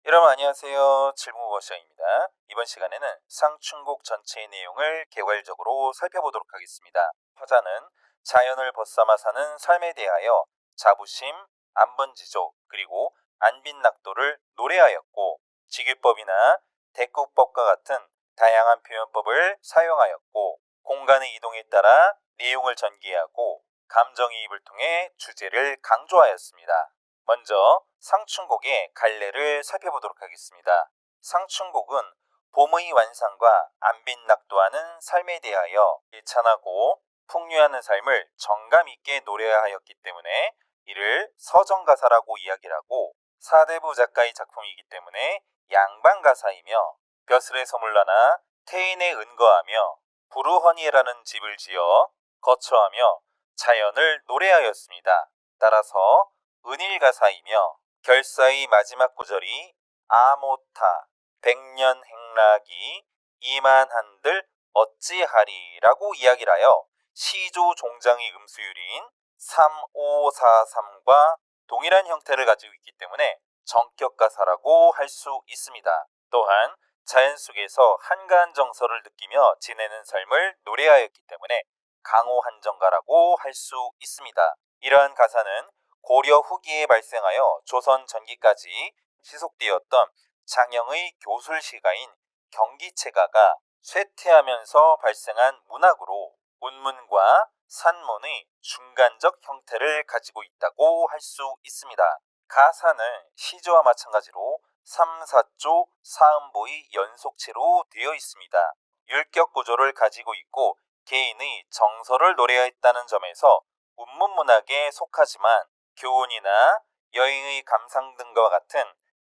여러분 안녕하세요. 질문버셔입니다. 이번 시간에는 상충곡 전체의 내용을 개괄적으로 살펴보도록 하겠습니다. 화자는 자연을 벗삼아 사는 삶에 대하여 자부심, 안번지조, 그리고 안빈낙도를 노래하였고 직유법이나 대국법과 같은 다양한 표현법을 사용하였고 공간의 이동에 따라 내용을 전개하고 감정이입을 통해 주제를 강조하였습니다. 먼저 상충곡의 갈래를 살펴보도록 하겠습니다. 상충곡은 봄의 완상과 안빈낙도하는 삶에 대하여 일찬하고 풍류하는 삶을 정감 있게 노래하였기 때문에 이를 서정가사라고 이야기를 하고 사대부 작가의 작품이기 때문에 양반가사이며 벼슬의 서물러나 태인에 은거하며 부르허니에라는 집을 지어 거처하며 자연을 노래하였습니다. 따라서 은일가사이며 결사의 마지막 구절이 아모타 백년행락이 이만한들 어찌하리라고 이야기를 하여 시조 종장의 음수율인 3543과 동일한 형태를 가지고 있기 때문에 정격가사라고 할 수 있습니다. 또한 자연 속에서 한가한 정서를 느끼며 지내는 삶을 노래하였기 때문에 강호한정가라고 할 수 있습니다. 이러한 가사는 고려 후기에 발생하여 조선 전기까지 지속되었던 장영의 교술시가인 경기체가가 쇠퇴하면서 발생한 문학으로 운문과 산문의 중간적 형태를 가지고 있다고 할 수 있습니다. 가사는 시조와 마찬가지로 3, 4조 사음보의 연속체로 되어 있습니다. 율격 구조를 가지고 있고 개인의 정서를 노래했다는 점에서 운문문학에 속하지만 교훈이나 여행의 감상 등과 같은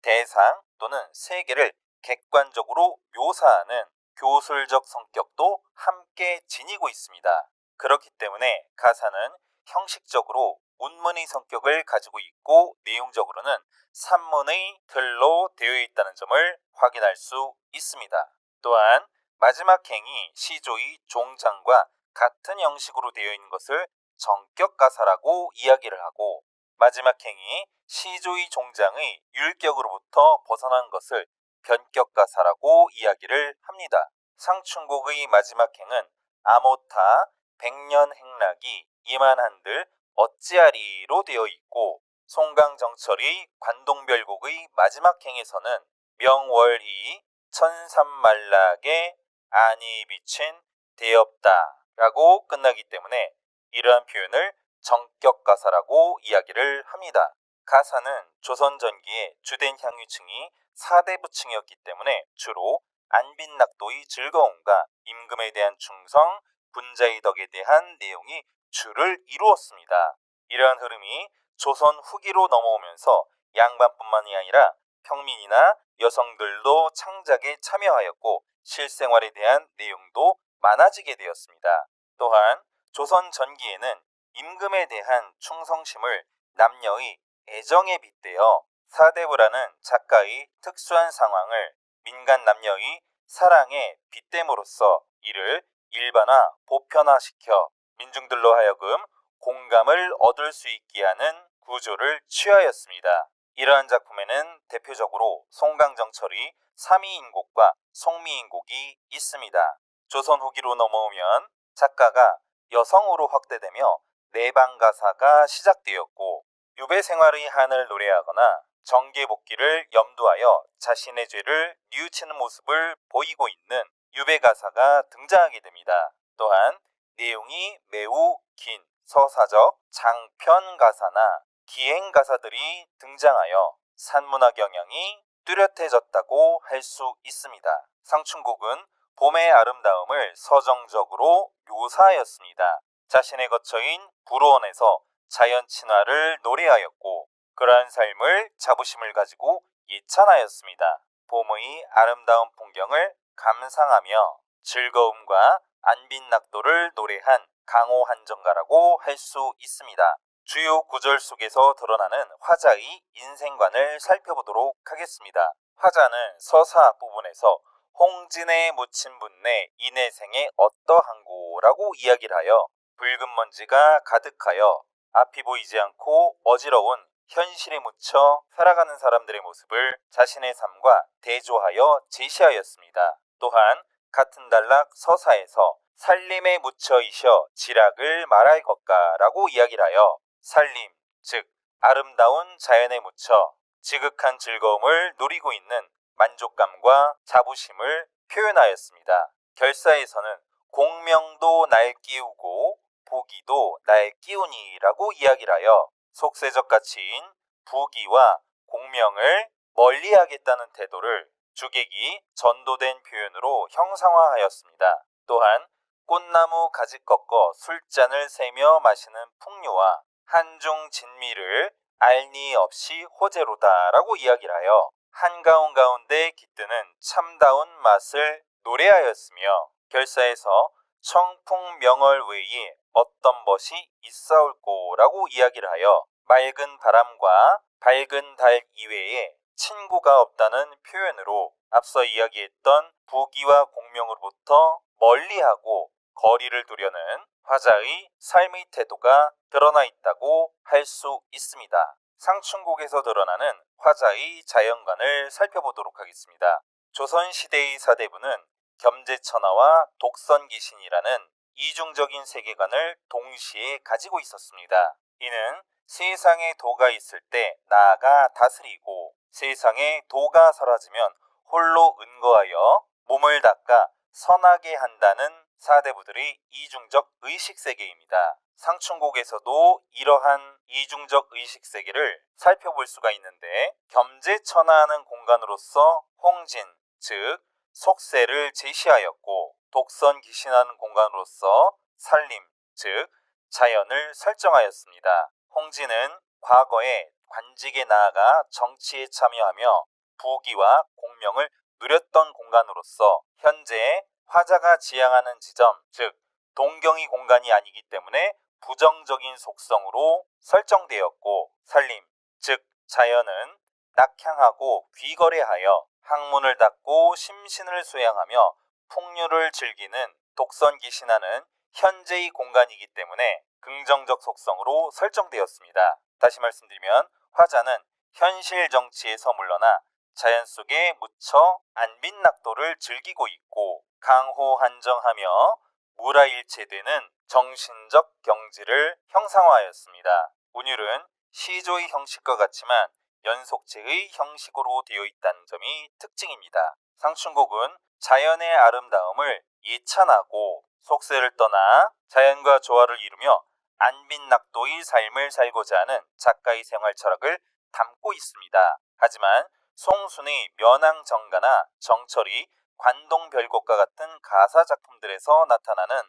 대상 또는 세계를 객관적으로 묘사하는 교술적 성격도 함께 지니고 있습니다. 그렇기 때문에 가사는 형식적으로 운문의 성격을 가지고 있고 내용적으로는 산문의 틀로 되어 있다는 점을 확인할 수 있습니다. 또한 마지막 행이 시조의 종장과 같은 형식으로 되어 있는 것을 정격가사라고 이야기를 하고 마지막 행이 시조의 종장의 율격으로부터 벗어난 것을 변격가사라고 이야기를 합니다. 상충곡의 마지막 행은 아모타 백년행락이 이만한들 어찌하리로 되어 있고 송강정철의 관동별곡의 마지막 행에서는 명월이 천삼만락에 안이 비친 대없다라고 끝나기 때문에 이러한 표현을 정격가사라고 이야기를 합니다. 가사는 조선 전기의 주된 향유층이 사대부층이었기 때문에 주로 안빈낙도의 즐거움과 임금에 대한 충성, 군자의 덕에 대한 내용이 주를 이루었습니다. 이러한 흐름이 조선 후기로 넘어오면서 양반뿐만이 아니라 평민이나 여성들도 창작에 참여하였고 실생활에 대한 내용도 많아지게 되었습니다. 또한 조선 전기에는 임금에 대한 충성심을 남녀의 애정에 빗대어 사대부라는 작가의 특수한 상황을 민간 남녀의 사랑에 빗댐으로써 이를 일반화, 보편화시켜 민중들로 하여금 공감을 얻을 수 있게 하는 구조를 취하였습니다. 이러한 작품에는 대표적으로 송강정철의 삼이인곡과 송미인곡이 있습니다. 조선 후기로 넘어오면 작가가 여성으로 확대되며 내방가사가 시작되었고 유배 생활의 한을 노래하거나 정계복귀를 염두하여 자신의 죄를 뉘우치는 모습을 보이고 있는 유배가사가 등장하게 됩니다. 또한 내용이 매우 긴 서사적 장편가사나 기행가사들이 등장하여 산문학 영향이 뚜렷해졌다고 할 수 있습니다. 상충곡은 봄의 아름다움을 서정적으로 묘사하였습니다. 자신의 거처인 불호원에서 자연 친화를 노래하였고 그러한 삶을 자부심을 가지고 예찬하였습니다. 봄의 아름다운 풍경을 감상하며 즐거움과 안빈낙도를 노래한 강호한정가라고 할 수 있습니다. 주요 구절 속에서 드러나는 화자의 인생관을 살펴보도록 하겠습니다. 화자는 서사 앞부분에서 홍진에 묻힌 분내 인해생에 어떠한고라고 이야기를 하여 붉은 먼지가 가득하여 앞이 보이지 않고 어지러운 현실에 묻혀 살아가는 사람들의 모습을 자신의 삶과 대조하여 제시하였습니다. 또한 같은 단락 서사에서 살림에 묻혀 있어 지락을 말할 것가라고 이야기를 하여 살림, 즉 아름다운 자연에 묻혀 지극한 즐거움을 누리고 있는 만족감과 자부심을 표현하였습니다. 결사에서는 공명도 날 끼우고 부귀도 날 끼우니라고 이야기를 하여 속세적 가치인 부귀와 공명을 멀리하겠다는 태도를 주객이 전도된 표현으로 형상화하였습니다. 또한 꽃나무 가지 꺾어 술잔을 세며 마시는 풍류와 한중 진미를 알니 없이 호재로다라고 이야기를 하여 한가운 가운데 깃드는 참다운 맛을 노래하였으며 결사에서 청풍명월 외에 어떤 것이 있사올꼬라고 이야기를 하여 맑은 바람과 밝은 달 이외에 친구가 없다는 표현으로 앞서 이야기했던 부귀와 공명으로부터 멀리하고 거리를 두려는 화자의 삶의 태도가 드러나 있다고 할 수 있습니다. 상춘곡에서 드러나는 화자의 자연관을 살펴보도록 하겠습니다. 조선시대의 사대부는 겸재천하와 독선귀신이라는 이중적인 세계관을 동시에 가지고 있었습니다. 이는 세상에 도가 있을 때 나아가 다스리고 세상에 도가 사라지면 홀로 은거하여 몸을 닦아 선하게 한다는 사대부들의 이중적 의식세계입니다. 상춘곡에서도 이러한 이중적 의식세계를 살펴볼 수가 있는데 겸재천하하는 공간으로서 홍진, 즉 속세를 제시하였고 독선귀신하는 공간으로서 살림, 즉 자연을 설정하였습니다. 홍진은 과거에 관직에 나아가 정치에 참여하며 부귀와 공명을 누렸던 공간으로서 현재 화자가 지향하는 지점, 즉 동경의 공간이 아니기 때문에 부정적인 속성으로 설정되었고 살림, 즉 자연은 낙향하고 귀거래하여 학문을 닦고 심신을 수양하며 풍류를 즐기는 독선귀신하는 현재의 공간이기 때문에 긍정적 속성으로 설정되었습니다. 다시 말씀드리면 화자는 현실 정치에서 물러나 자연 속에 묻혀 안빈낙도를 즐기고 있고 강호한정하며 무라일체되는 정신적 경지를 형상화하였습니다. 운율은 시조의 형식과 같지만 연속체의 형식으로 되어 있다는 점이 특징입니다. 상춘곡은 자연의 아름다움을 예찬하고 속세를 떠나 자연과 조화를 이루며 안빈낙도의 삶을 살고자 하는 작가의 생활 철학을 담고 있습니다. 하지만 송순의 면왕정가나 정철이 관동별곡과 같은 가사 작품들에서 나타나는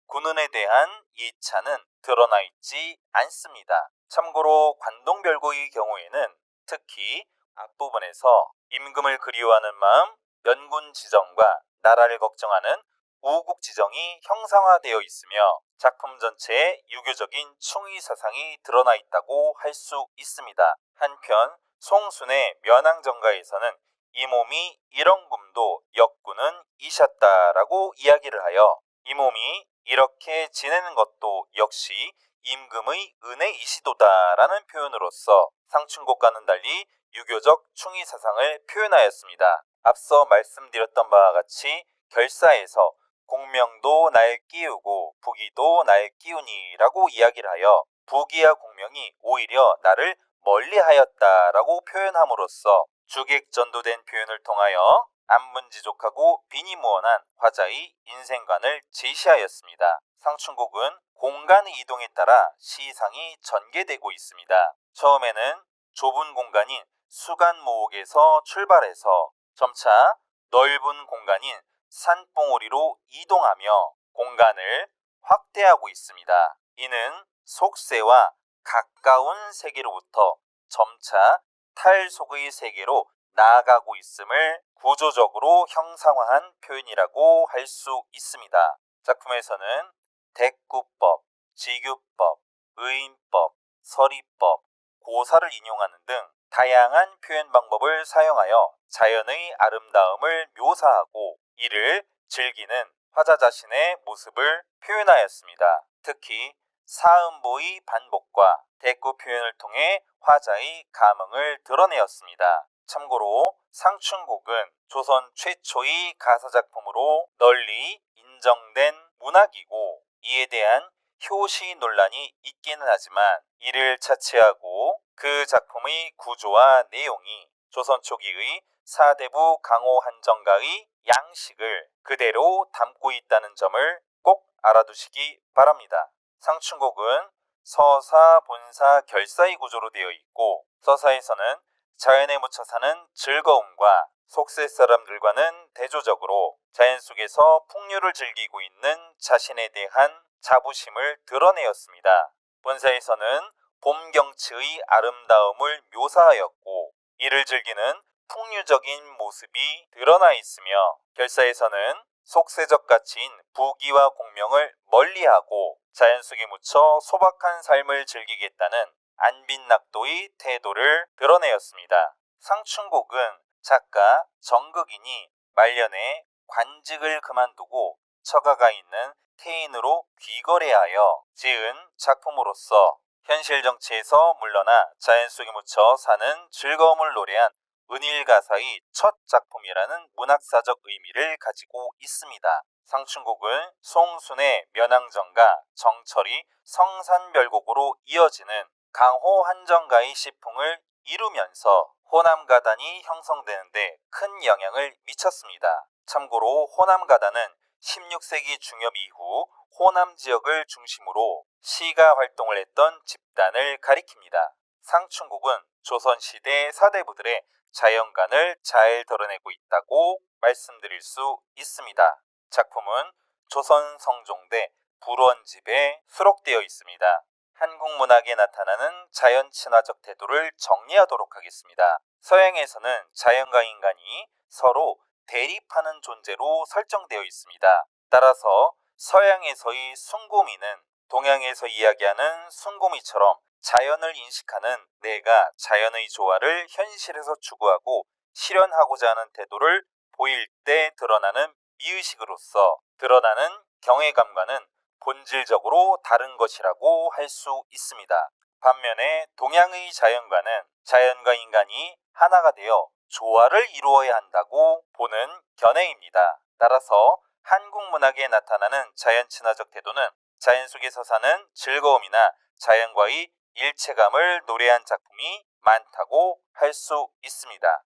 군운에 대한 예찬은 드러나 있지 않습니다. 참고로 관동별곡의 경우에는 특히 앞부분에서 임금을 그리워하는 마음, 연군 지정과 나라를 걱정하는 우국 지정이 형상화되어 있으며 작품 전체에 유교적인 충의 사상이 드러나 있다고 할 수 있습니다. 한편 송순의 면왕정가에서는 이 몸이 일원금도 역군은 이셨다라고 이야기를 하여 이 몸이 이렇게 지내는 것도 역시 임금의 은혜이시도다라는 표현으로서 상춘곡과는 달리 유교적 충의 사상을 표현하였습니다. 앞서 말씀드렸던 바와 같이 결사에서 공명도 날 끼우고 부귀도 날 끼우니라고 이야기를 하여 부귀와 공명이 오히려 나를 멀리하였다라고 표현함으로써 주객전도된 표현을 통하여 안문지족하고 비니무원한 화자의 인생관을 제시하였습니다. 상춘곡은 공간의 이동에 따라 시상이 전개되고 있습니다. 처음에는 좁은 공간인 수간모옥에서 출발해서 점차 넓은 공간인 산봉우리로 이동하며 공간을 확대하고 있습니다. 이는 속세와 가까운 세계로부터 점차 탈속의 세계로 나아가고 있음을 구조적으로 형상화한 표현이라고 할 수 있습니다. 작품에서는 대구법, 지규법, 의인법, 서리법, 고사를 인용하는 등 다양한 표현 방법을 사용하여 자연의 아름다움을 묘사하고 이를 즐기는 화자 자신의 모습을 표현하였습니다. 특히 사음보의 반복과 대꾸 표현을 통해 화자의 감흥을 드러내었습니다. 참고로 상춘곡은 조선 최초의 가사작품으로 널리 인정된 문학이고 이에 대한 효시 논란이 있기는 하지만 이를 차치하고 그 작품의 구조와 내용이 조선 초기의 사대부 강호 한정가의 양식을 그대로 담고 있다는 점을 꼭 알아두시기 바랍니다. 상춘곡은 서사, 본사, 결사의 구조로 되어 있고 서사에서는 자연에 묻혀 사는 즐거움과 속세 사람들과는 대조적으로 자연 속에서 풍류를 즐기고 있는 자신에 대한 자부심을 드러내었습니다. 본사에서는 봄 경치의 아름다움을 묘사하였고 이를 즐기는 풍류적인 모습이 드러나 있으며 결사에서는 속세적 가치인 부귀와 공명을 멀리하고 자연 속에 묻혀 소박한 삶을 즐기겠다는 안빈낙도의 태도를 드러내었습니다. 상춘곡은 작가 정극인이 말년에 관직을 그만두고 처가가 있는 태인으로 귀거래하여 지은 작품으로서 현실 정치에서 물러나 자연 속에 묻혀 사는 즐거움을 노래한 은일가사의 첫 작품이라는 문학사적 의미를 가지고 있습니다. 상춘곡은 송순의 면항정가, 정철이 성산별곡으로 이어지는 강호 한정가의 시풍을 이루면서 호남가단이 형성되는데 큰 영향을 미쳤습니다. 참고로 호남가단은 16세기 중엽 이후 호남 지역을 중심으로 시가 활동을 했던 집단을 가리킵니다. 상춘곡은 조선시대 사대부들의 자연관을 잘 드러내고 있다고 말씀드릴 수 있습니다. 작품은 조선 성종대 불원집에 수록되어 있습니다. 한국 문학에 나타나는 자연 친화적 태도를 정리하도록 하겠습니다. 서양에서는 자연과 인간이 서로 대립하는 존재로 설정되어 있습니다. 따라서 서양에서의 숭고미는 동양에서 이야기하는 숭고미처럼 자연을 인식하는 내가 자연의 조화를 현실에서 추구하고 실현하고자 하는 태도를 보일 때 드러나는 미의식으로서 드러나는 경외감과는 본질적으로 다른 것이라고 할 수 있습니다. 반면에 동양의 자연과는 자연과 인간이 하나가 되어 조화를 이루어야 한다고 보는 견해입니다. 따라서 한국 문학에 나타나는 자연 친화적 태도는 자연 속에서 사는 즐거움이나 자연과의 일체감을 노래한 작품이 많다고 할 수 있습니다.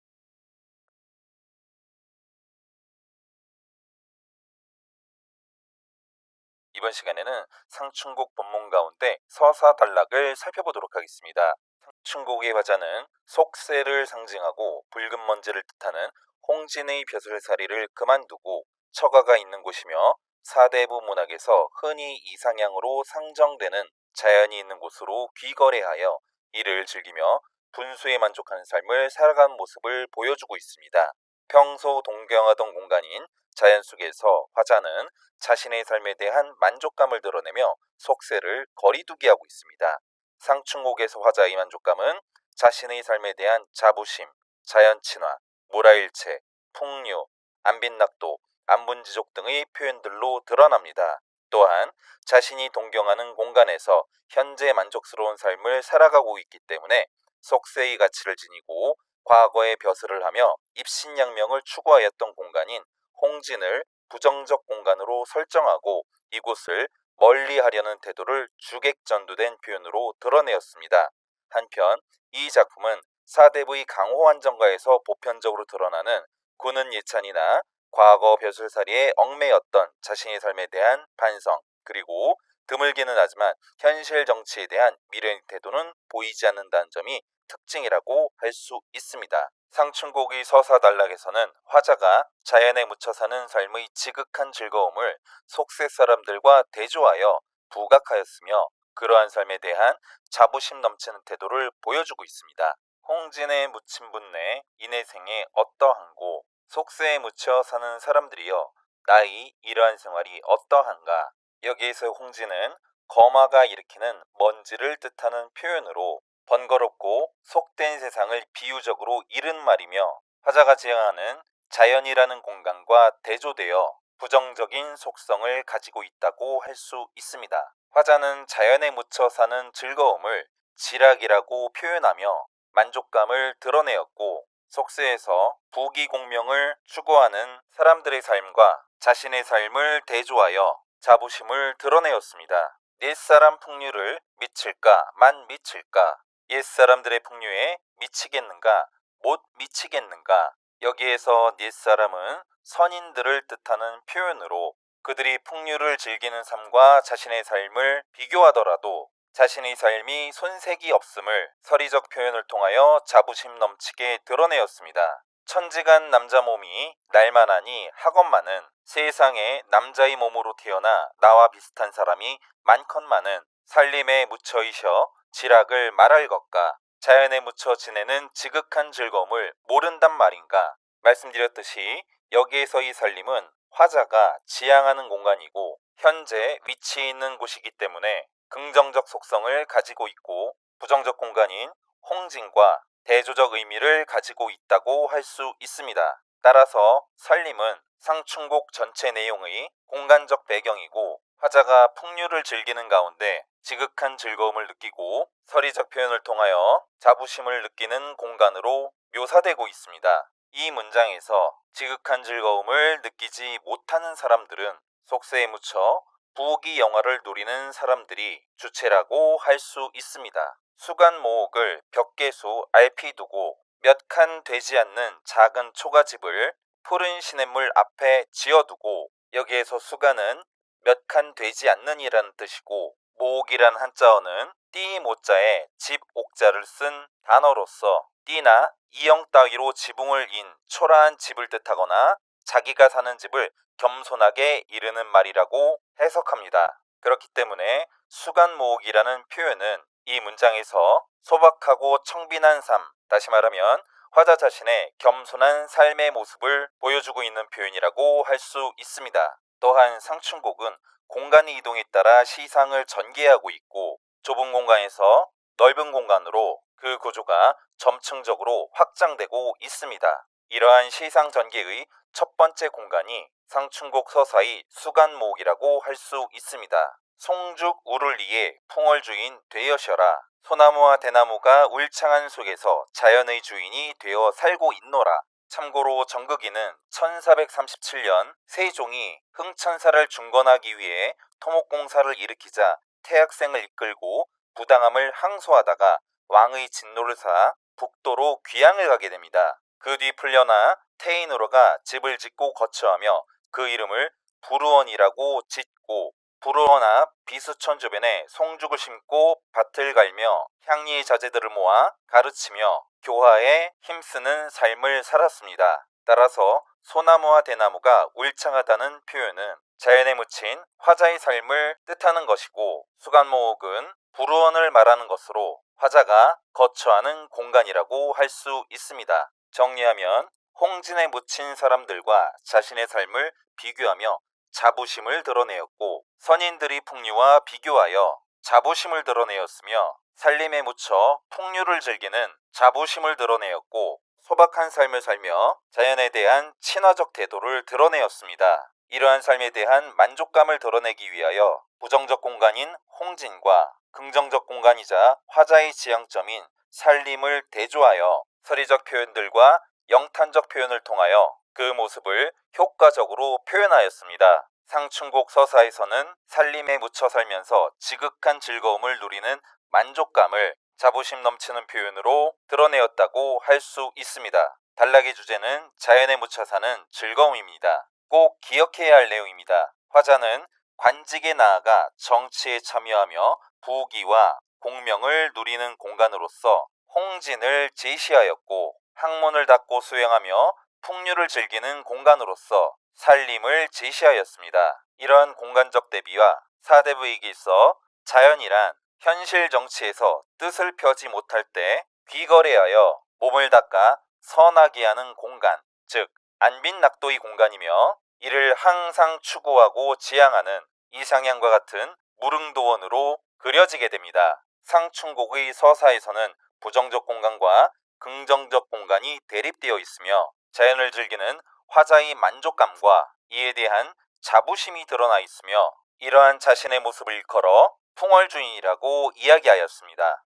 이번 시간에는 상춘곡 본문 가운데 서사단락을 살펴보도록 하겠습니다. 상춘곡의 화자는 속세를 상징하고 붉은 먼지를 뜻하는 홍진의 벼슬살이를 그만두고 처가가 있는 곳이며 사대부 문학에서 흔히 이상향으로 상정되는 자연이 있는 곳으로 귀거래하여 이를 즐기며 분수에 만족하는 삶을 살아가는 모습을 보여주고 있습니다. 평소 동경하던 공간인 자연 속에서 화자는 자신의 삶에 대한 만족감을 드러내며 속세를 거리두게 하고 있습니다. 상춘곡에서 화자의 만족감은 자신의 삶에 대한 자부심, 자연친화, 모라일체, 풍류, 안빈낙도, 안분지족 등의 표현들로 드러납니다. 또한 자신이 동경하는 공간에서 현재 만족스러운 삶을 살아가고 있기 때문에 속세의 가치를 지니고 과거의 벼슬을 하며 입신양명을 추구하였던 공간인 홍진을 부정적 공간으로 설정하고 이곳을 멀리하려는 태도를 주객전두된 표현으로 드러내었습니다. 한편 이 작품은 사대부의 강호한정가에서 보편적으로 드러나는 군은 예찬이나 과거 벼슬살이에 얽매였던 자신의 삶에 대한 반성 그리고 드물기는 하지만 현실 정치에 대한 미련의 태도는 보이지 않는다는 점이 특징이라고 할 수 있습니다. 상춘곡의 서사단락에서는 화자가 자연에 묻혀 사는 삶의 지극한 즐거움을 속세 사람들과 대조하여 부각하였으며 그러한 삶에 대한 자부심 넘치는 태도를 보여주고 있습니다. 홍진에 묻힌 분내 인해생에 어떠한고 속세에 묻혀 사는 사람들이여 나의 이러한 생활이 어떠한가. 여기에서 홍진은 거마가 일으키는 먼지를 뜻하는 표현으로 번거롭고 속된 세상을 비유적으로 이른 말이며 화자가 지향하는 자연이라는 공간과 대조되어 부정적인 속성을 가지고 있다고 할 수 있습니다. 화자는 자연에 묻혀 사는 즐거움을 지락이라고 표현하며 만족감을 드러내었고, 속세에서 부귀공명을 추구하는 사람들의 삶과 자신의 삶을 대조하여 자부심을 드러내었습니다. 옛사람 풍류를 미칠까 만 미칠까, 옛사람들의 풍류에 미치겠는가 못 미치겠는가. 여기에서 옛사람은 선인들을 뜻하는 표현으로 그들이 풍류를 즐기는 삶과 자신의 삶을 비교하더라도 자신의 삶이 손색이 없음을 서리적 표현을 통하여 자부심 넘치게 드러내었습니다. 천지간 남자 몸이 날만하니 학원만은, 세상에 남자의 몸으로 태어나 나와 비슷한 사람이 많건만은, 살림에 묻혀이셔 지락을 말할 것과, 자연에 묻혀 지내는 지극한 즐거움을 모른단 말인가. 말씀드렸듯이 여기에서의 살림은 화자가 지향하는 공간이고 현재 위치해 있는 곳이기 때문에 긍정적 속성을 가지고 있고, 부정적 공간인 홍진과 대조적 의미를 가지고 있다고 할 수 있습니다. 따라서 살림은 상충곡 전체 내용의 공간적 배경이고, 화자가 풍류를 즐기는 가운데 지극한 즐거움을 느끼고 서리적 표현을 통하여 자부심을 느끼는 공간으로 묘사되고 있습니다. 이 문장에서 지극한 즐거움을 느끼지 못하는 사람들은 속세에 묻혀 부귀 영화를 누리는 사람들이 주체라고 할 수 있습니다. 수간 모옥을 벽계수 RP 두고 몇 칸 되지 않는 작은 초가집을 푸른 시냇물 앞에 지어두고, 여기에서 수간은 몇 칸 되지 않는 이라는 뜻이고, 모옥이란 한자어는 띠 모자에 집 옥자를 쓴 단어로서 띠나 이형 따위로 지붕을 인 초라한 집을 뜻하거나 자기가 사는 집을 겸손하게 이르는 말이라고 해석합니다. 그렇기 때문에 수간모옥이라는 표현은 이 문장에서 소박하고 청빈한 삶, 다시 말하면 화자 자신의 겸손한 삶의 모습을 보여주고 있는 표현이라고 할 수 있습니다. 또한 상충곡은 공간의 이동에 따라 시상을 전개하고 있고, 좁은 공간에서 넓은 공간으로 그 구조가 점층적으로 확장되고 있습니다. 이러한 시상 전개의 첫 번째 공간이 상충곡 서사의 수간모옥이라고 할 수 있습니다. 송죽 우를리에 풍월주인 되어셔라. 소나무와 대나무가 울창한 속에서 자연의 주인이 되어 살고 있노라. 참고로 정극이는 1437년 세종이 흥천사를 중건하기 위해 토목공사를 일으키자 태학생을 이끌고 부당함을 항소하다가 왕의 진노를 사 북도로 귀양을 가게 됩니다. 그 뒤 풀려나 태인으로가 집을 짓고 거처하며 그 이름을 부루원이라고 짓고, 부루원 앞 비수천 주변에 송죽을 심고 밭을 갈며 향리 자제들을 모아 가르치며 교화에 힘쓰는 삶을 살았습니다. 따라서 소나무와 대나무가 울창하다는 표현은 자연에 묻힌 화자의 삶을 뜻하는 것이고, 수간모옥은 부루원을 말하는 것으로 화자가 거처하는 공간이라고 할 수 있습니다. 정리하면 홍진에 묻힌 사람들과 자신의 삶을 비교하며 자부심을 드러내었고, 선인들이 풍류와 비교하여 자부심을 드러내었으며, 살림에 묻혀 풍류를 즐기는 자부심을 드러내었고, 소박한 삶을 살며 자연에 대한 친화적 태도를 드러내었습니다. 이러한 삶에 대한 만족감을 드러내기 위하여 부정적 공간인 홍진과 긍정적 공간이자 화자의 지향점인 살림을 대조하여 서리적 표현들과 영탄적 표현을 통하여 그 모습을 효과적으로 표현하였습니다. 상충곡 서사에서는 살림에 묻혀 살면서 지극한 즐거움을 누리는 만족감을 자부심 넘치는 표현으로 드러내었다고 할 수 있습니다. 단락의 주제는 자연에 묻혀 사는 즐거움입니다. 꼭 기억해야 할 내용입니다. 화자는 관직에 나아가 정치에 참여하며 부귀와 공명을 누리는 공간으로서 홍진을 제시하였고, 학문을 닦고 수행하며 풍류를 즐기는 공간으로서 살림을 제시하였습니다. 이러한 공간적 대비와 사대부에게 있어 자연이란 현실 정치에서 뜻을 펴지 못할 때 귀거래하여 몸을 닦아 선하게 하는 공간, 즉 안빈낙도의 공간이며, 이를 항상 추구하고 지향하는 이상향과 같은 무릉도원으로 그려지게 됩니다. 상충곡의 서사에서는 부정적 공간과 긍정적 공간이 대립되어 있으며, 자연을 즐기는 화자의 만족감과 이에 대한 자부심이 드러나 있으며, 이러한 자신의 모습을 일컬어 풍월주인이라고 이야기하였습니다.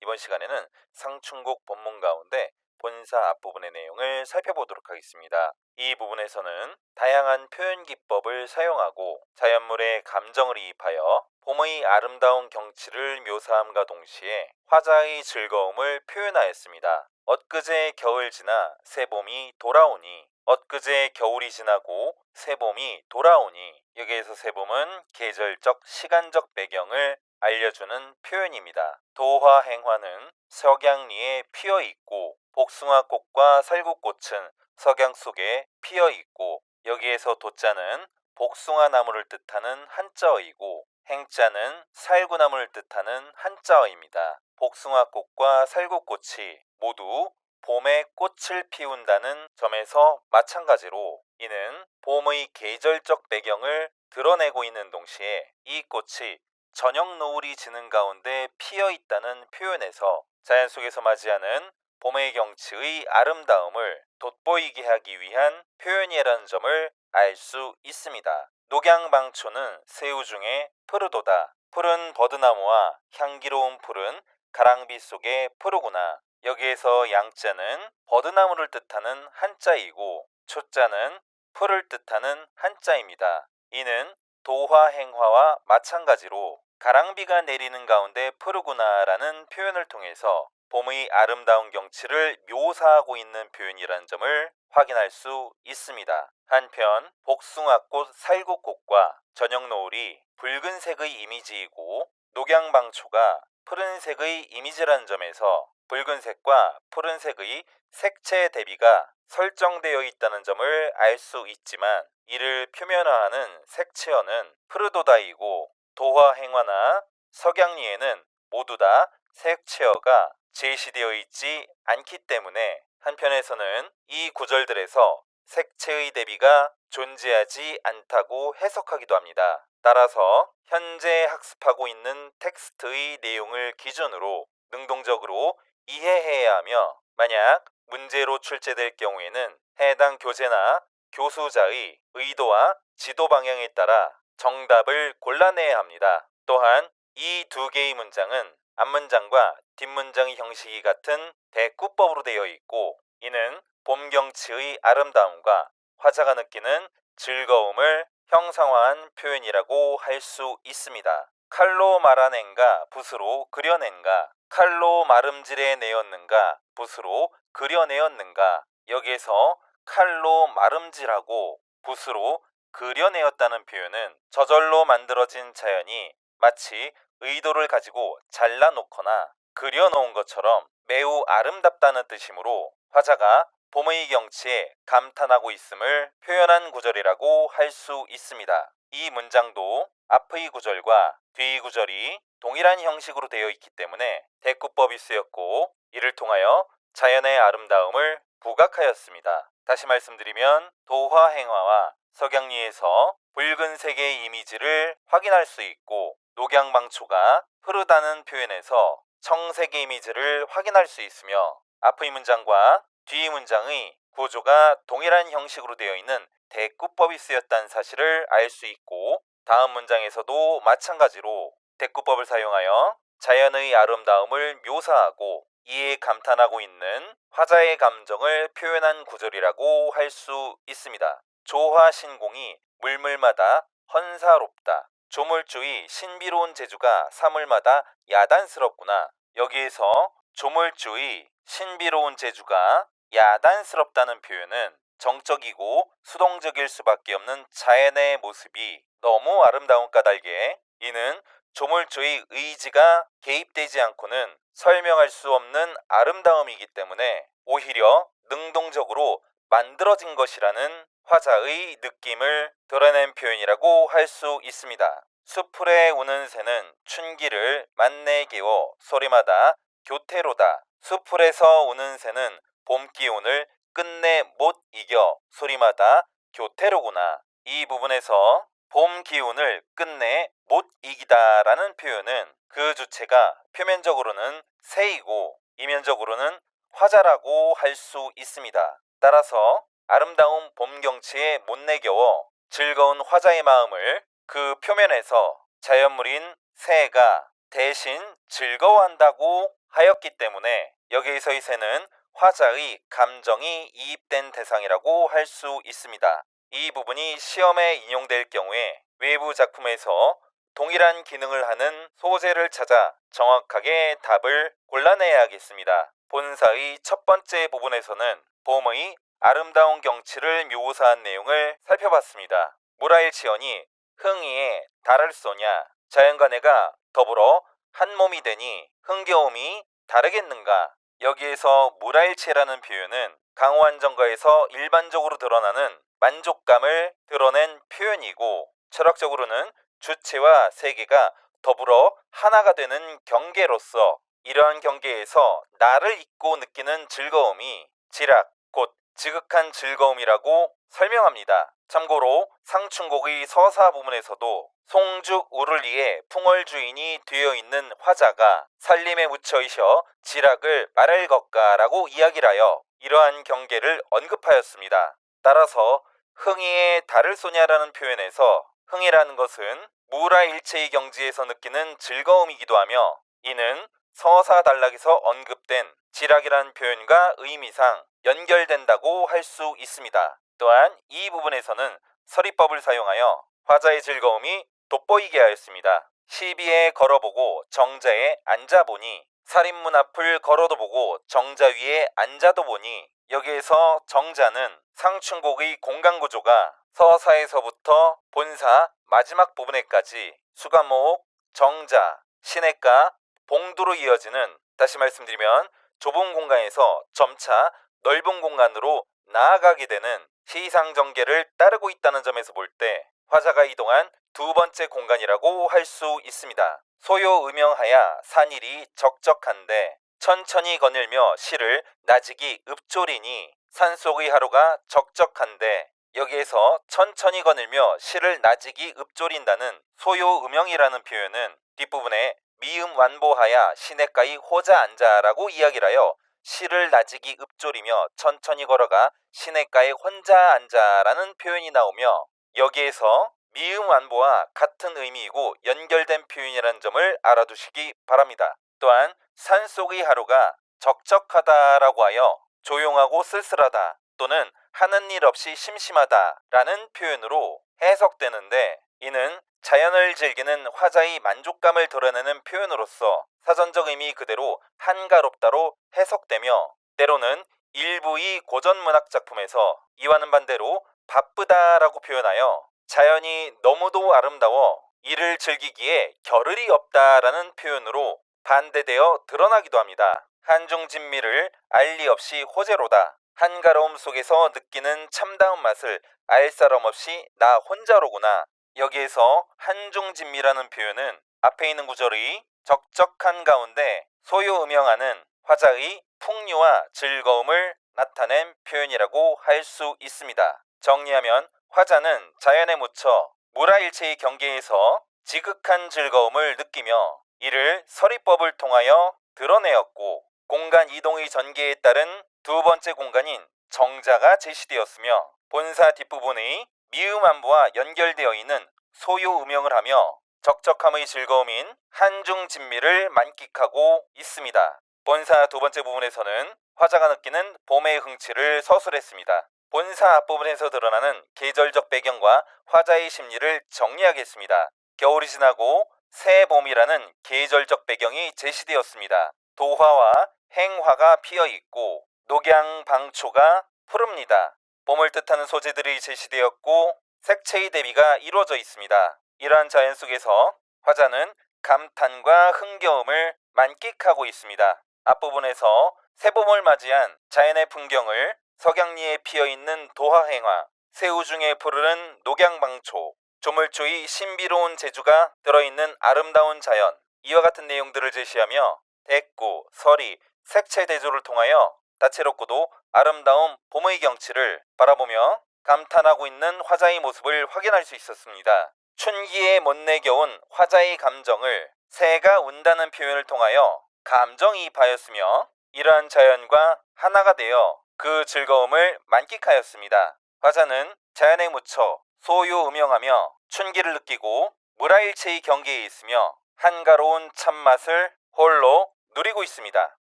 이번 시간에는 상충곡 본문 가운데 본사 앞부분의 내용을 살펴보도록 하겠습니다. 이 부분에서는 다양한 표현 기법을 사용하고 자연물에 감정을 이입하여 봄의 아름다운 경치를 묘사함과 동시에 화자의 즐거움을 표현하였습니다. 엊그제 겨울 지나 새봄이 돌아오니, 엊그제 겨울이 지나고 새봄이 돌아오니, 여기에서 새봄은 계절적 시간적 배경을 알려주는 표현입니다. 도화행화는 석양리에 피어 있고, 복숭아꽃과 살구꽃은 석양 속에 피어 있고, 여기에서 도자는 복숭아 나무를 뜻하는 한자어이고, 행자는 살구나무를 뜻하는 한자어입니다. 복숭아꽃과 살구꽃이 모두 봄에 꽃을 피운다는 점에서 마찬가지로 이는 봄의 계절적 배경을 드러내고 있는 동시에 이 꽃이 저녁 노을이 지는 가운데 피어 있다는 표현에서 자연 속에서 맞이하는 봄의 경치의 아름다움을 돋보이게 하기 위한 표현이라는 점을 알 수 있습니다. 녹양방초는 새우 중에 푸르도다. 푸른 버드나무와 향기로운 푸른 가랑비 속의 푸르구나. 여기에서 양자는 버드나무를 뜻하는 한자이고 초자는 풀을 뜻하는 한자입니다. 이는 도화행화와 마찬가지로 가랑비가 내리는 가운데 푸르구나라는 표현을 통해서 봄의 아름다운 경치를 묘사하고 있는 표현이라는 점을 확인할 수 있습니다. 한편 복숭아꽃, 살구꽃과 저녁 노을이 붉은색의 이미지이고 녹양방초가 푸른색의 이미지라는 점에서 붉은색과 푸른색의 색채 대비가 설정되어 있다는 점을 알 수 있지만 이를 표면화하는 색채어는 푸르도다이고 도화행화나 석양리에는 모두 다 색채어가 제시되어 있지 않기 때문에 한편에서는 이 구절들에서 색채의 대비가 존재하지 않다고 해석하기도 합니다. 따라서 현재 학습하고 있는 텍스트의 내용을 기준으로 능동적으로 이해해야 하며 만약 문제로 출제될 경우에는 해당 교재나 교수자의 의도와 지도 방향에 따라 정답을 골라내야 합니다. 또한 이 두 개의 문장은 앞문장과 뒷문장의 형식이 같은 대꾸법으로 되어 있고 이는 봄 경치의 아름다움과 화자가 느끼는 즐거움을 형상화한 표현이라고 할 수 있습니다. 칼로 말아낸가 붓으로 그려낸가, 칼로 마름질해 내었는가 붓으로 그려내었는가. 여기에서 칼로 마름질하고 붓으로 그려내었다는 표현은 저절로 만들어진 자연이 마치 의도를 가지고 잘라놓거나 그려놓은 것처럼 매우 아름답다는 뜻이므로 화자가 봄의 경치에 감탄하고 있음을 표현한 구절이라고 할 수 있습니다. 이 문장도 앞의 구절과 뒤의 구절이 동일한 형식으로 되어 있기 때문에 대꾸법이 쓰였고 이를 통하여 자연의 아름다움을 부각하였습니다. 다시 말씀드리면 도화행화와 석양리에서 붉은색의 이미지를 확인할 수 있고 녹양방초가 푸르다는 표현에서 청색의 이미지를 확인할 수 있으며 앞의 문장과 뒤의 문장의 구조가 동일한 형식으로 되어 있는 대꾸법이 쓰였다는 사실을 알 수 있고 다음 문장에서도 마찬가지로 대꾸법을 사용하여 자연의 아름다움을 묘사하고 이에 감탄하고 있는 화자의 감정을 표현한 구절이라고 할 수 있습니다. 조화신공이 물물마다 헌사롭다. 조물주의 신비로운 재주가 사물마다 야단스럽구나. 여기에서 조물주의 신비로운 재주가 야단스럽다는 표현은 정적이고 수동적일 수밖에 없는 자연의 모습이 너무 아름다운 까닭에 이는 조물주의 의지가 개입되지 않고는 설명할 수 없는 아름다움이기 때문에 오히려 능동적으로 만들어진 것이라는 화자의 느낌을 드러낸 표현이라고 할 수 있습니다. 수풀에 우는 새는 춘기를 만내 개워 소리마다 교태로다. 수풀에서 우는 새는 봄 기운을 끝내 못 이겨 소리마다 교태로구나. 이 부분에서 봄 기운을 끝내 못 이기다라는 표현은 그 주체가 표면적으로는 새이고 이면적으로는 화자라고 할 수 있습니다. 따라서 아름다운 봄 경치에 못 내겨워 즐거운 화자의 마음을 그 표면에서 자연물인 새가 대신 즐거워한다고 하였기 때문에 여기에서의 새는 화자의 감정이 이입된 대상이라고 할 수 있습니다. 이 부분이 시험에 인용될 경우에 외부 작품에서 동일한 기능을 하는 소재를 찾아 정확하게 답을 골라내야겠습니다. 본사의 첫 번째 부분에서는 봄의 아름다운 경치를 묘사한 내용을 살펴봤습니다. 무라일치언이 흥이에 달을 쏘냐, 자연과 내가 더불어 한 몸이 되니 흥겨움이 다르겠는가. 여기에서 무라일체라는 표현은 강호안정가에서 일반적으로 드러나는 만족감을 드러낸 표현이고, 철학적으로는 주체와 세계가 더불어 하나가 되는 경계로서 이러한 경계에서 나를 잊고 느끼는 즐거움이 지락, 곧 지극한 즐거움이라고 설명합니다. 참고로 상춘곡의 서사 부분에서도 송죽 우를리에 풍월주인이 되어 있는 화자가 살림에 묻혀 있어 지락을 말할 것가라고 이야기를 하여 이러한 경계를 언급하였습니다. 따라서 흥이에 달을 쏘냐라는 표현에서 흥이라는 것은 무라일체의 경지에서 느끼는 즐거움이기도 하며, 이는 서사단락에서 언급된 지락이라는 표현과 의미상 연결된다고 할 수 있습니다. 또한 이 부분에서는 서리법을 사용하여 화자의 즐거움이 돋보이게 하였습니다. 시비에 걸어보고 정자에 앉아보니, 살인문 앞을 걸어도 보고 정자 위에 앉아도 보니, 여기에서 정자는 상춘곡의 공간구조가 서사에서부터 본사 마지막 부분에까지 수간목, 정자, 시냇가, 봉두로 이어지는, 다시 말씀드리면 좁은 공간에서 점차 넓은 공간으로 나아가게 되는 시상전개를 따르고 있다는 점에서 볼 때 화자가 이동한 두 번째 공간이라고 할 수 있습니다. 소요음영하야 산일이 적적한데 천천히 거닐며 시를 나직이 읍조리니, 산속의 하루가 적적한데 여기에서 천천히 거닐며 시를 나직이 읍조린다는 소요음영이라는 표현은 뒷부분에 미음 완보하야 시냇가의 호자 앉아라고 이야기를 하여 시를 나직이 읍조리며 천천히 걸어가 시냇가에 혼자 앉아라는 표현이 나오며, 여기에서 미음 완보와 같은 의미이고 연결된 표현이라는 점을 알아두시기 바랍니다. 또한 산속의 하루가 적적하다라고 하여 조용하고 쓸쓸하다 또는 하는 일 없이 심심하다라는 표현으로 해석되는데, 이는 자연을 즐기는 화자의 만족감을 드러내는 표현으로서 사전적 의미 그대로 한가롭다로 해석되며, 때로는 일부의 고전문학 작품에서 이와는 반대로 바쁘다라고 표현하여 자연이 너무도 아름다워 이를 즐기기에 겨를이 없다라는 표현으로 반대되어 드러나기도 합니다. 한중진미를 알리 없이 호재로다. 한가로움 속에서 느끼는 참다운 맛을 알 사람 없이 나 혼자로구나. 여기에서 한중진미라는 표현은 앞에 있는 구절의 적적한 가운데 소요음영하는 화자의 풍요와 즐거움을 나타낸 표현이라고 할 수 있습니다. 정리하면 화자는 자연에 묻혀 무라일체의 경계에서 지극한 즐거움을 느끼며 이를 서리법을 통하여 드러내었고, 공간 이동의 전개에 따른 두 번째 공간인 정자가 제시되었으며, 본사 뒷부분의 미음안부와 연결되어 있는 소요음영을 하며 적적함의 즐거움인 한중진미를 만끽하고 있습니다. 본사 두 번째 부분에서는 화자가 느끼는 봄의 흥취를 서술했습니다. 본사 앞부분에서 드러나는 계절적 배경과 화자의 심리를 정리하겠습니다. 겨울이 지나고 새 봄이라는 계절적 배경이 제시되었습니다. 도화와 행화가 피어있고 녹양방초가 푸릅니다. 봄을 뜻하는 소재들이 제시되었고 색채의 대비가 이루어져 있습니다. 이러한 자연 속에서 화자는 감탄과 흥겨움을 만끽하고 있습니다. 앞부분에서 새봄을 맞이한 자연의 풍경을 석양리에 피어있는 도화행화, 새우 중에 푸르는 녹양방초, 조물조의 신비로운 재주가 들어있는 아름다운 자연, 이와 같은 내용들을 제시하며 대구, 서리, 색채 대조를 통하여 다채롭고도 아름다운 봄의 경치를 바라보며 감탄하고 있는 화자의 모습을 확인할 수 있었습니다. 춘기에 못 내겨온 화자의 감정을 새가 운다는 표현을 통하여 감정이입하였으며, 이러한 자연과 하나가 되어 그 즐거움을 만끽하였습니다. 화자는 자연에 묻혀 소요음영하며 춘기를 느끼고 무라일체의 경계에 있으며 한가로운 참맛을 홀로 누리고 있습니다.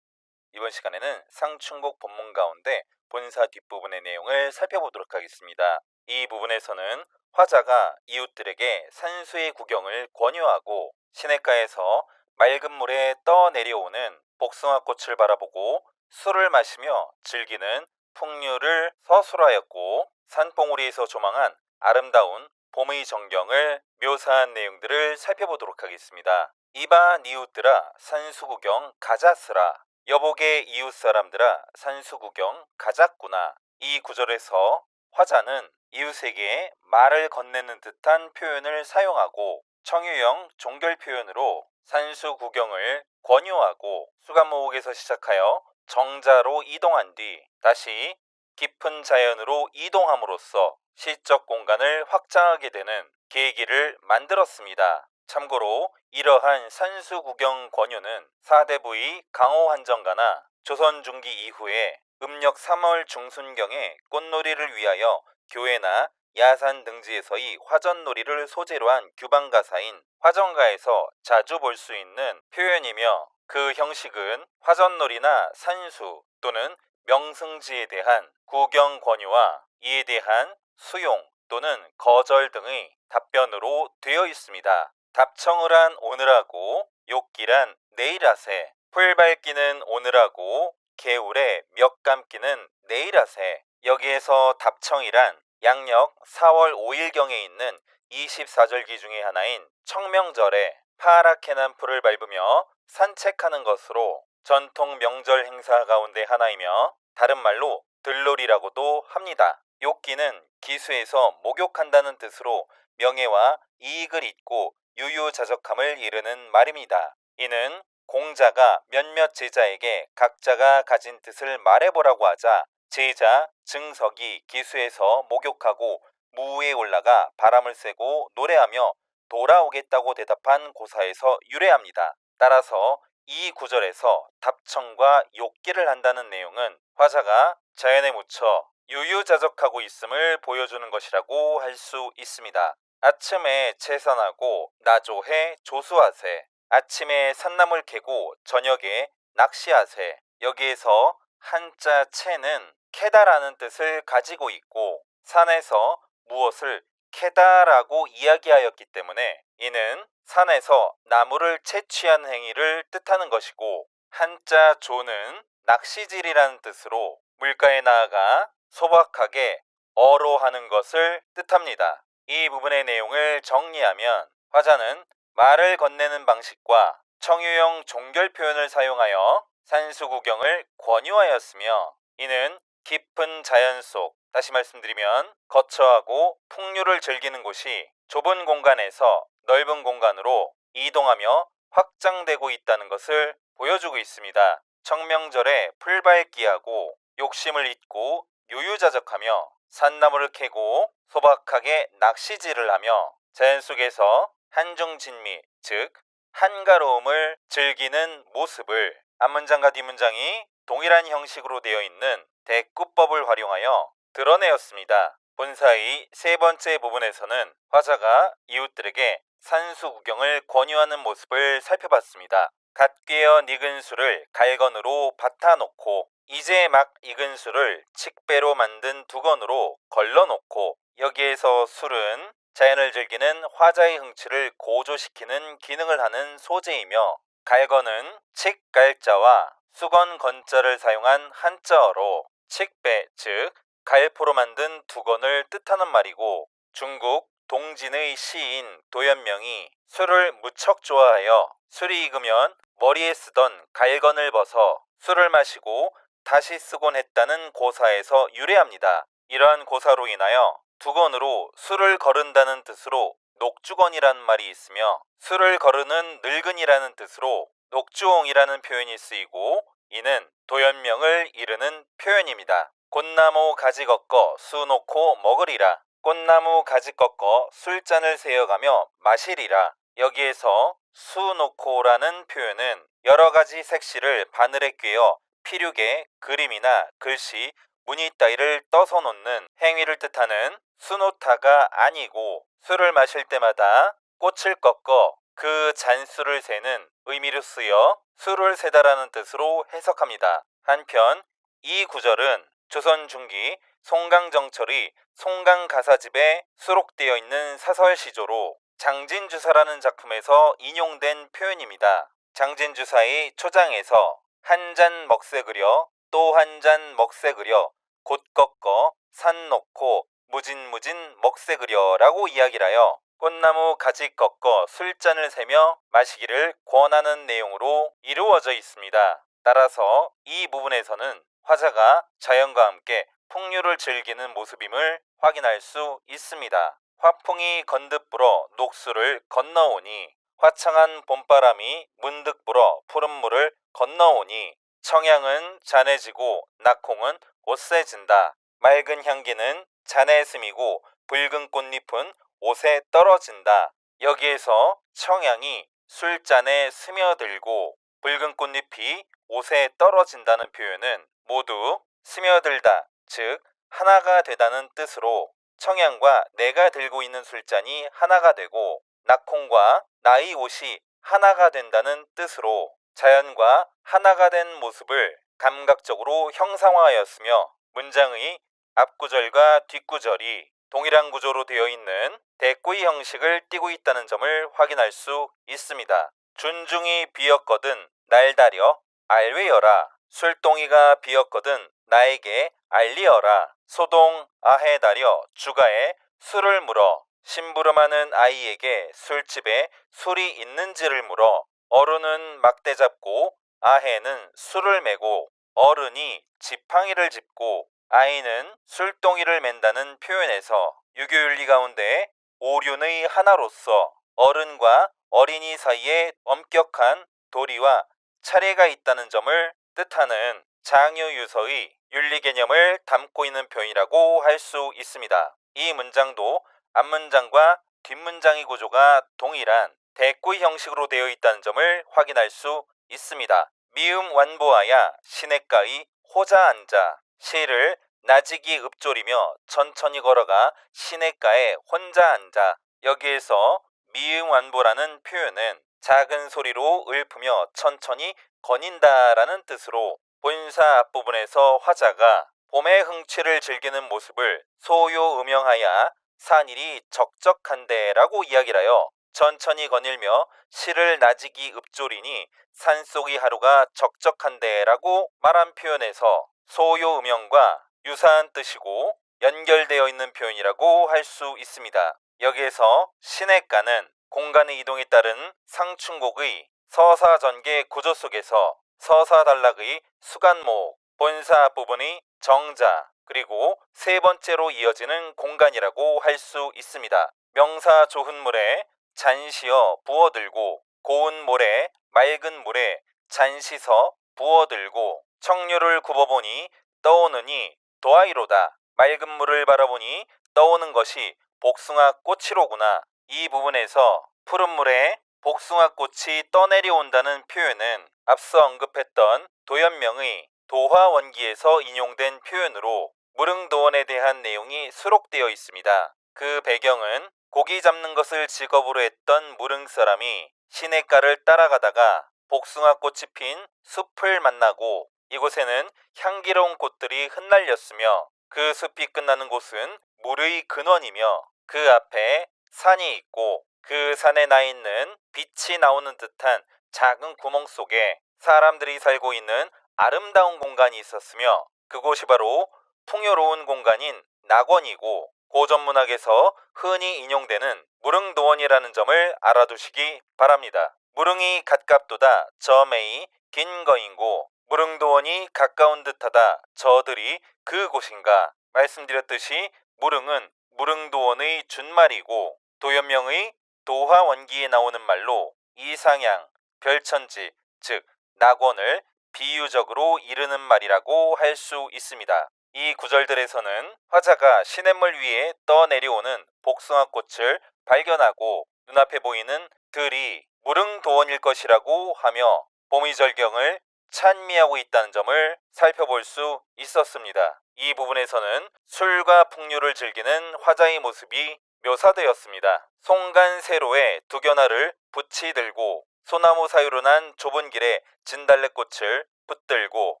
이번 시간에는 상충곡 본문 가운데 본사 뒷부분의 내용을 살펴보도록 하겠습니다. 이 부분에서는 화자가 이웃들에게 산수의 구경을 권유하고 시냇가에서 맑은 물에 떠내려오는 복숭아꽃을 바라보고 술을 마시며 즐기는 풍류를 서술하였고 산봉우리에서 조망한 아름다운 봄의 전경을 묘사한 내용들을 살펴보도록 하겠습니다. 이봐 이웃들아 산수구경 가자스라. 여복의 이웃 사람들아 산수구경 가자꾸나. 이 구절에서 화자는 이웃에게 말을 건네는 듯한 표현을 사용하고 청유형 종결 표현으로 산수구경을 권유하고 수감모옥에서 시작하여 정자로 이동한 뒤 다시 깊은 자연으로 이동함으로써 시적 공간을 확장하게 되는 계기를 만들었습니다. 참고로 이러한 산수구경 권유는 사대부의 강호한정가나 조선 중기 이후에 음력 3월 중순경에 꽃놀이를 위하여 교회나 야산 등지에서의 화전놀이를 소재로 한 규방가사인 화전가에서 자주 볼 수 있는 표현이며 그 형식은 화전놀이나 산수 또는 명승지에 대한 구경 권유와 이에 대한 수용 또는 거절 등의 답변으로 되어 있습니다. 답청을 한 오늘하고 욕기란 내일하세, 풀 밟기는 오늘하고 개울에 멱 감기는 내일하세. 여기에서 답청이란 양력 4월 5일경에 있는 24절기 중의 하나인 청명절에 파랗게 난 풀을 밟으며 산책하는 것으로 전통 명절 행사 가운데 하나이며 다른 말로 들놀이라고도 합니다. 욕기는 기수에서 목욕한다는 뜻으로 명예와 이익을 잇고 유유자적함을 이르는 말입니다. 이는 공자가 몇몇 제자에게 각자가 가진 뜻을 말해보라고 하자 제자 증석이 기수에서 목욕하고 무에 올라가 바람을 쐬고 노래하며 돌아오겠다고 대답한 고사에서 유래합니다. 따라서 이 구절에서 답청과 욕기를 한다는 내용은 화자가 자연에 묻혀 유유자적하고 있음을 보여주는 것이라고 할 수 있습니다. 아침에 채산하고 나조해 조수하세. 아침에 산나물 캐고 저녁에 낚시하세. 여기에서 한자 채는 캐다라는 뜻을 가지고 있고 산에서 무엇을 캐다라고 이야기하였기 때문에 이는 산에서 나무를 채취한 행위를 뜻하는 것이고 한자 조는 낚시질이라는 뜻으로 물가에 나아가 소박하게 어로하는 것을 뜻합니다. 이 부분의 내용을 정리하면 화자는 말을 건네는 방식과 청유형 종결 표현을 사용하여 산수구경을 권유하였으며 이는 깊은 자연 속, 다시 말씀드리면 거처하고 풍류를 즐기는 곳이 좁은 공간에서 넓은 공간으로 이동하며 확장되고 있다는 것을 보여주고 있습니다. 청명절에 풀밟기하고 욕심을 잊고 유유자적하며 산나무를 캐고 소박하게 낚시질을 하며 자연 속에서 한중진미, 즉 한가로움을 즐기는 모습을 앞문장과 뒷문장이 동일한 형식으로 되어 있는 대꾸법을 활용하여 드러내었습니다. 본사의 세 번째 부분에서는 화자가 이웃들에게 산수 구경을 권유하는 모습을 살펴봤습니다. 갓 꿰어 익은 술을 갈건으로 밭아놓고 이제 막 익은 술을 칡배로 만든 두건으로 걸러놓고 여기에서 술은 자연을 즐기는 화자의 흥취를 고조시키는 기능을 하는 소재이며 갈건은 칡갈자와 수건 건자를 사용한 한자어로 칡배 즉 갈포로 만든 두건을 뜻하는 말이고 중국 동진의 시인 도연명이 술을 무척 좋아하여 술이 익으면 머리에 쓰던 갈건을 벗어 술을 마시고 다시 쓰곤 했다는 고사에서 유래합니다. 이러한 고사로 인하여 두건으로 술을 거른다는 뜻으로 녹주건이라는 말이 있으며 술을 거르는 늙은이라는 뜻으로 녹주옹이라는 표현이 쓰이고 이는 도연명을 이르는 표현입니다. 꽃나무 가지 꺾어 수 놓고 먹으리라. 꽃나무 가지 꺾어 술잔을 세어가며 마시리라. 여기에서 수 놓고라는 표현은 여러 가지 색실을 바늘에 꿰어 피륙에 그림이나 글씨, 무늬 따위를 떠서 놓는 행위를 뜻하는 수놓다가 아니고 술을 마실 때마다 꽃을 꺾어 그 잔수를 세는 의미로 쓰여 수를 세다라는 뜻으로 해석합니다. 한편 이 구절은 조선 중기 송강정철의 송강가사집에 수록되어 있는 사설시조로 장진주사라는 작품에서 인용된 표현입니다. 장진주사의 초장에서 한 잔 먹새 그려 또 한 잔 먹새 그려 곧 꺾어 산 놓고 무진무진 먹새 그려라고 이야기를 하여 꽃나무 가지 꺾어 술잔을 세며 마시기를 권하는 내용으로 이루어져 있습니다. 따라서 이 부분에서는 화자가 자연과 함께 풍류를 즐기는 모습임을 확인할 수 있습니다. 화풍이 건듯 불어 녹수를 건너오니 화창한 봄바람이 문득 불어 푸른 물을 건너오니 청양은 잔해지고 낙홍은 옷새진다. 맑은 향기는 잔에 스미고 붉은 꽃잎은 옷에 떨어진다. 여기에서 청양이 술잔에 스며들고 붉은 꽃잎이 옷에 떨어진다는 표현은 모두 스며들다, 즉 하나가 되다는 뜻으로 청양과 내가 들고 있는 술잔이 하나가 되고 낙홍과 나의 옷이 하나가 된다는 뜻으로 자연과 하나가 된 모습을 감각적으로 형상화하였으며 문장의 앞구절과 뒷구절이 동일한 구조로 되어 있는 대꾸의 형식을 띠고 있다는 점을 확인할 수 있습니다. 준중이 비었거든 날다려 알외여라. 술동이가 비었거든 나에게 알리어라. 소동 아해다려 주가에 술을 물어. 심부름하는 아이에게 술집에 술이 있는지를 물어. 어른은 막대 잡고 아해는 술을 메고 어른이 지팡이를 짚고 아이는 술동이를 맨다는 표현에서 유교윤리 가운데 오륜의 하나로서 어른과 어린이 사이에 엄격한 도리와 차례가 있다는 점을 뜻하는 장유유서의 윤리 개념을 담고 있는 표현이라고 할 수 있습니다. 이 문장도 앞문장과 뒷문장의 구조가 동일한 대꾸의 형식으로 되어 있다는 점을 확인할 수 있습니다. 미음 완보하야 시냇가의 호자 앉아. 시를 나직이 읊조리며 천천히 걸어가 시냇가에 혼자 앉아. 여기에서 미음 완보라는 표현은 작은 소리로 읊으며 천천히 거닌다라는 뜻으로 본사 앞부분에서 화자가 봄의 흥취를 즐기는 모습을 소요 음영하야 산일이 적적한데라고 이야기를 하여 천천히 거닐며 시를 나직이 읊조리니 산속의 하루가 적적한데라고 말한 표현에서 소요 음영과 유사한 뜻이고 연결되어 있는 표현이라고 할 수 있습니다. 여기에서 시냇가는 공간의 이동에 따른 상충곡의 서사전개 구조 속에서 서사단락의 수간목, 본사 앞부분의 정자, 그리고 세 번째로 이어지는 공간이라고 할 수 있습니다. 명사 좋은 물에 잔시어 부어들고 고운 모래 맑은 물에 잔시서 부어들고 청류를 굽어보니 떠오느니 도아이로다. 맑은 물을 바라보니 떠오는 것이 복숭아꽃이로구나. 이 부분에서 푸른 물에 복숭아꽃이 떠내려온다는 표현은 앞서 언급했던 도연명의 도화원기에서 인용된 표현으로 무릉도원에 대한 내용이 수록되어 있습니다. 그 배경은 고기 잡는 것을 직업으로 했던 무릉 사람이 시냇가를 따라가다가 복숭아꽃이 핀 숲을 만나고 이곳에는 향기로운 꽃들이 흩날렸으며 그 숲이 끝나는 곳은 물의 근원이며 그 앞에 산이 있고 그 산에 나 있는 빛이 나오는 듯한 작은 구멍 속에 사람들이 살고 있는 아름다운 공간이 있었으며 그곳이 바로 풍요로운 공간인 낙원이고 고전문학에서 흔히 인용되는 무릉도원이라는 점을 알아두시기 바랍니다. 무릉이 가깝도다 저매이 긴 거인고 무릉도원이 가까운 듯하다 저들이 그곳인가. 말씀드렸듯이 무릉은 무릉도원의 준말이고 도연명의 도화원기에 나오는 말로 이상향, 별천지, 즉 낙원을 비유적으로 이르는 말이라고 할 수 있습니다. 이 구절들에서는 화자가 시냇물 위에 떠내려오는 복숭아꽃을 발견하고 눈앞에 보이는 들이 무릉도원일 것이라고 하며 봄의 절경을 찬미하고 있다는 점을 살펴볼 수 있었습니다. 이 부분에서는 술과 풍류를 즐기는 화자의 모습이 묘사되었습니다. 송간세로에 두견화를 붓이 들고 소나무 사이로 난 좁은 길에 진달래꽃을 붙들고,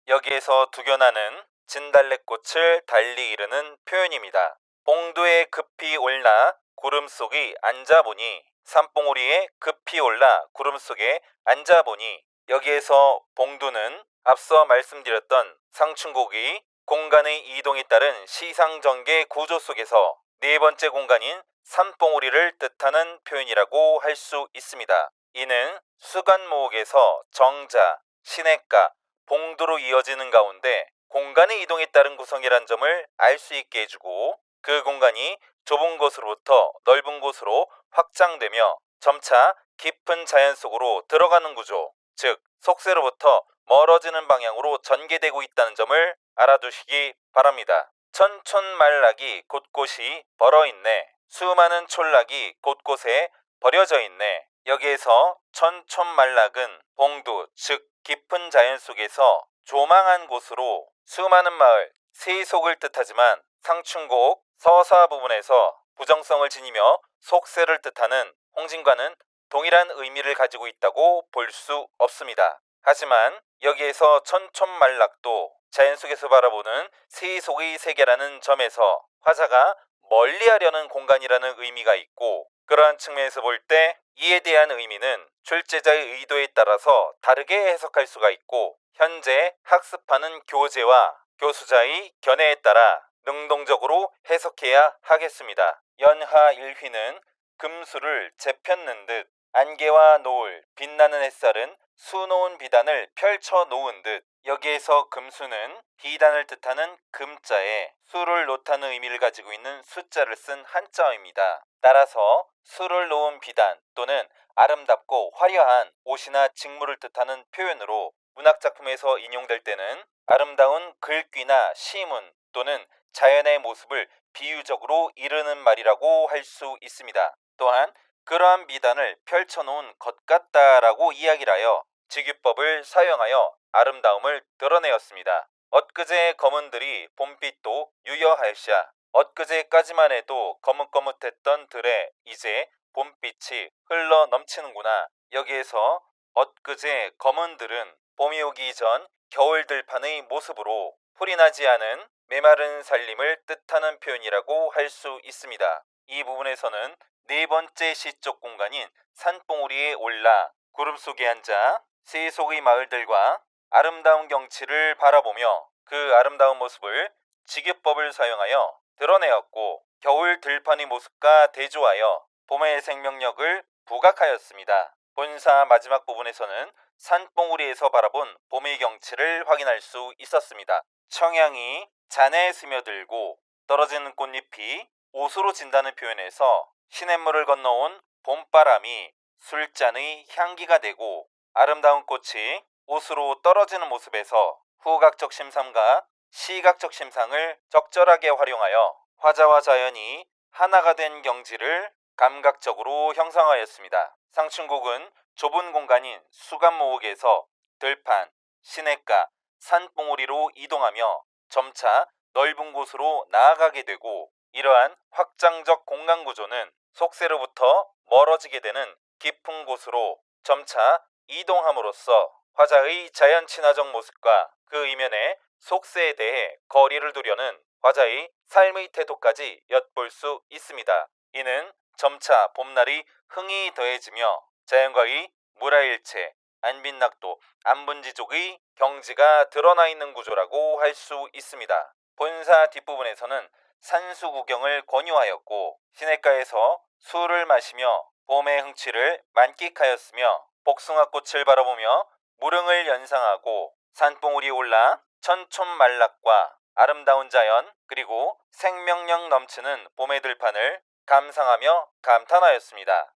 여기에서 두견화는 진달래꽃을 달리 이르는 표현입니다. 봉도에 급히 올라 구름 속에 앉아보니, 산봉우리에 급히 올라 구름 속에 앉아보니, 여기에서 봉두는 앞서 말씀드렸던 상춘곡이 공간의 이동에 따른 시상전개 구조 속에서 네 번째 공간인 산봉우리를 뜻하는 표현이라고 할 수 있습니다. 이는 수간모옥에서 정자, 시냇가, 봉두로 이어지는 가운데 공간의 이동에 따른 구성이란 점을 알 수 있게 해주고, 그 공간이 좁은 곳으로부터 넓은 곳으로 확장되며 점차 깊은 자연 속으로 들어가는 구조, 즉 속세로부터 멀어지는 방향으로 전개되고 있다는 점을 알아두시기 바랍니다. 천촌말락이 곳곳이 벌어있네. 수많은 촌락이 곳곳에 버려져 있네. 여기에서 천촌말락은 봉두, 즉 깊은 자연 속에서 조망한 곳으로 수많은 마을, 세속을 뜻하지만 상춘곡 서사 부분에서 부정성을 지니며 속세를 뜻하는 홍진과는 동일한 의미를 가지고 있다고 볼 수 없습니다. 하지만 여기에서 천촌말락도 자연 속에서 바라보는 세속의 세계라는 점에서 화자가 멀리하려는 공간이라는 의미가 있고, 그러한 측면에서 볼 때 이에 대한 의미는 출제자의 의도에 따라서 다르게 해석할 수가 있고, 현재 학습하는 교재와 교수자의 견해에 따라 능동적으로 해석해야 하겠습니다. 연하 일휘는 금수를 재폈는 듯, 안개와 노을, 빛나는 햇살은 수놓은 비단을 펼쳐 놓은 듯, 여기에서 금수는 비단을 뜻하는 금자에 수를 놓다는 의미를 가지고 있는 숫자를 쓴 한자어입니다. 따라서 수를 놓은 비단 또는 아름답고 화려한 옷이나 직물을 뜻하는 표현으로 문학작품에서 인용될 때는 아름다운 글귀나 시문 또는 자연의 모습을 비유적으로 이르는 말이라고 할 수 있습니다. 또한 그러한 비단을 펼쳐놓은 것 같다라고 이야기를 하여 직유법을 사용하여 아름다움을 드러내었습니다. 엊그제 검은들이 봄빛도 유여할샤. 엊그제까지만 해도 거뭇거뭇했던 들에 이제 봄빛이 흘러 넘치는구나. 여기에서 엊그제 검은들은 봄이 오기 전 겨울 들판의 모습으로 풀이 나지 않은 메마른 살림을 뜻하는 표현이라고 할 수 있습니다. 이 부분에서는 네 번째 시적 공간인 산봉우리에 올라 구름 속에 앉아 세속의 마을들과 아름다운 경치를 바라보며 그 아름다운 모습을 직유법을 사용하여 드러내었고, 겨울 들판의 모습과 대조하여 봄의 생명력을 부각하였습니다. 본사 마지막 부분에서는 산봉우리에서 바라본 봄의 경치를 확인할 수 있었습니다. 청양이 잔에 스며들고 떨어지는 꽃잎이 옷으로 진다는 표현에서 시냇물을 건너온 봄바람이 술잔의 향기가 되고 아름다운 꽃이 옷으로 떨어지는 모습에서 후각적 심상과 시각적 심상을 적절하게 활용하여 화자와 자연이 하나가 된 경지를 감각적으로 형성하였습니다. 상춘곡은 좁은 공간인 수간모옥에서 들판, 시냇가, 산봉우리로 이동하며 점차 넓은 곳으로 나아가게 되고, 이러한 확장적 공간 구조는 속세로부터 멀어지게 되는 깊은 곳으로 점차 이동함으로써 화자의 자연 친화적 모습과 그 이면의 속세에 대해 거리를 두려는 화자의 삶의 태도까지 엿볼 수 있습니다. 이는 점차 봄날이 흥이 더해지며 자연과의 물화일체, 안빈낙도, 안분지족의 경지가 드러나 있는 구조라고 할 수 있습니다. 본사 뒷부분에서는 산수 구경을 권유하였고, 시냇가에서 술을 마시며 봄의 흥취를 만끽하였으며, 복숭아꽃을 바라보며 무릉을 연상하고 산봉우리에 올라 천촌말락과 아름다운 자연 그리고 생명력 넘치는 봄의 들판을 감상하며 감탄하였습니다.